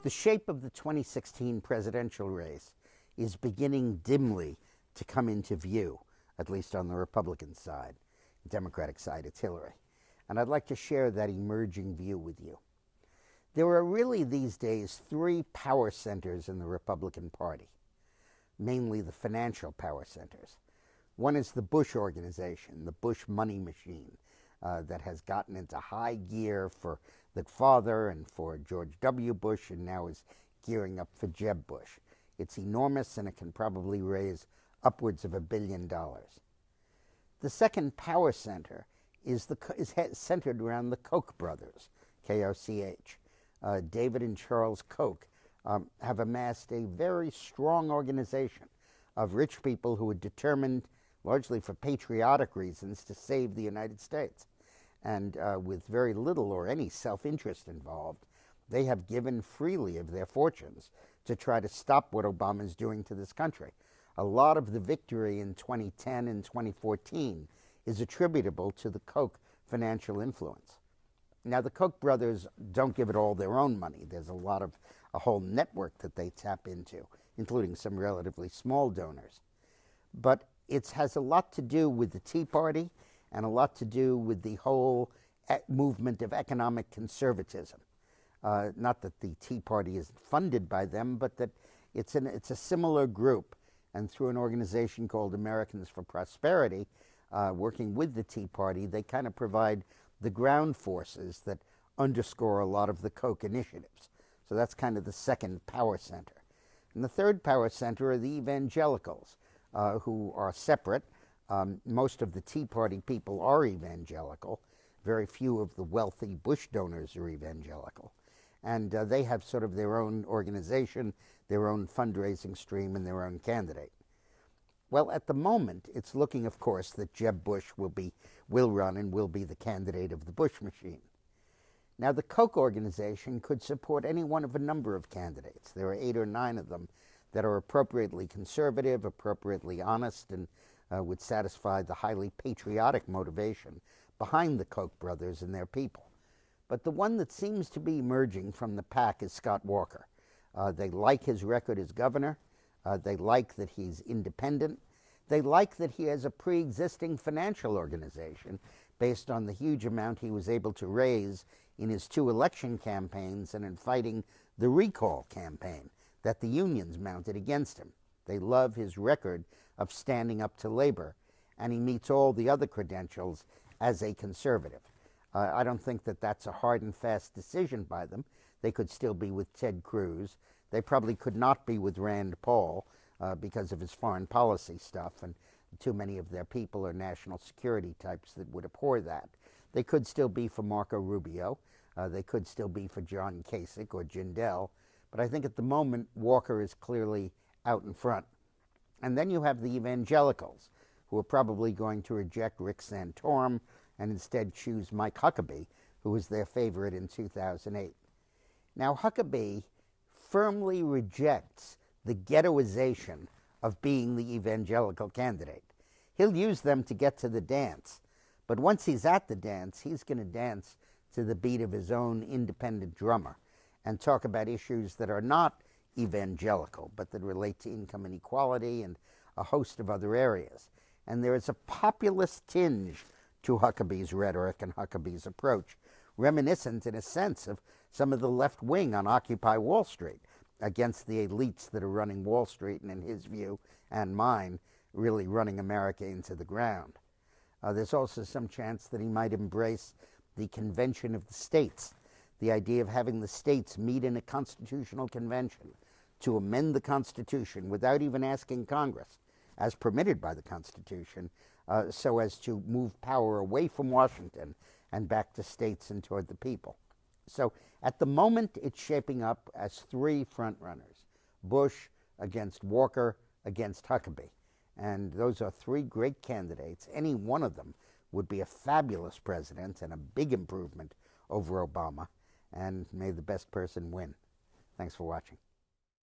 The shape of the 2016 presidential race is beginning dimly to come into view, at least on the Republican side. The Democratic side, it's Hillary. And I'd like to share that emerging view with you. There are really these days three power centers in the Republican Party, mainly the financial power centers. One is the Bush organization, the Bush money machine, that has gotten into high gear for the father and for George W. Bush, and now is gearing up for Jeb Bush. It's enormous, and it can probably raise upwards of $1 billion. The second power center is centered around the Koch brothers, K-O-C-H. David and Charles Koch have amassed a very strong organization of rich people who are determined, largely for patriotic reasons, to save the United States. And with very little or any self-interest involved, they have given freely of their fortunes to try to stop what Obama is doing to this country. A lot of the victory in 2010 and 2014 is attributable to the Koch financial influence. Now, the Koch brothers don't give it all their own money. There's a whole network that they tap into, including some relatively small donors. But it has a lot to do with the Tea Party and a lot to do with the whole movement of economic conservatism. Not that the Tea Party is funded by them, but that it's a similar group. And through an organization called Americans for Prosperity, working with the Tea Party, they kind of provide the ground forces that underscore a lot of the Koch initiatives. So that's kind of the second power center. And the third power center are the evangelicals, who are separate. Most of the Tea Party people are evangelical. Very few of the wealthy Bush donors are evangelical. And they have sort of their own organization, their own fundraising stream, and their own candidate. Well, at the moment, it's looking, of course, that Jeb Bush will run and will be the candidate of the Bush machine. Now, the Koch organization could support any one of a number of candidates. There are 8 or 9 of them that are appropriately conservative, appropriately honest, and would satisfy the highly patriotic motivation behind the Koch brothers and their people. But the one that seems to be emerging from the pack is Scott Walker. They like his record as governor. They like that he's independent. They like that he has a pre-existing financial organization based on the huge amount he was able to raise in his 2 election campaigns and in fighting the recall campaign that the unions mounted against him. They love his record of standing up to labor, and he meets all the other credentials as a conservative. I don't think that that's a hard and fast decision by them. They could still be with Ted Cruz. They probably could not be with Rand Paul because of his foreign policy stuff, and too many of their people are national security types that would abhor that. They could still be for Marco Rubio. They could still be for John Kasich or Jindal. But I think at the moment, Walker is clearly out in front. And then you have the evangelicals, who are probably going to reject Rick Santorum and instead choose Mike Huckabee, who was their favorite in 2008. Now, Huckabee firmly rejects the ghettoization of being the evangelical candidate. He'll use them to get to the dance, but once he's at the dance, he's going to dance to the beat of his own independent drummer and talk about issues that are not evangelical, but that relate to income inequality and a host of other areas. And there is a populist tinge to Huckabee's rhetoric and Huckabee's approach, reminiscent in a sense of some of the left wing on Occupy Wall Street against the elites that are running Wall Street and, in his view and mine, really running America into the ground. There's also some chance that he might embrace the convention of the states, the idea of having the states meet in a constitutional convention to amend the Constitution without even asking Congress, as permitted by the Constitution, so as to move power away from Washington and back to states and toward the people. So at the moment, it's shaping up as 3 frontrunners: Bush against Walker against Huckabee. And those are 3 great candidates. Any one of them would be a fabulous president and a big improvement over Obama. And may the best person win. Thanks for watching.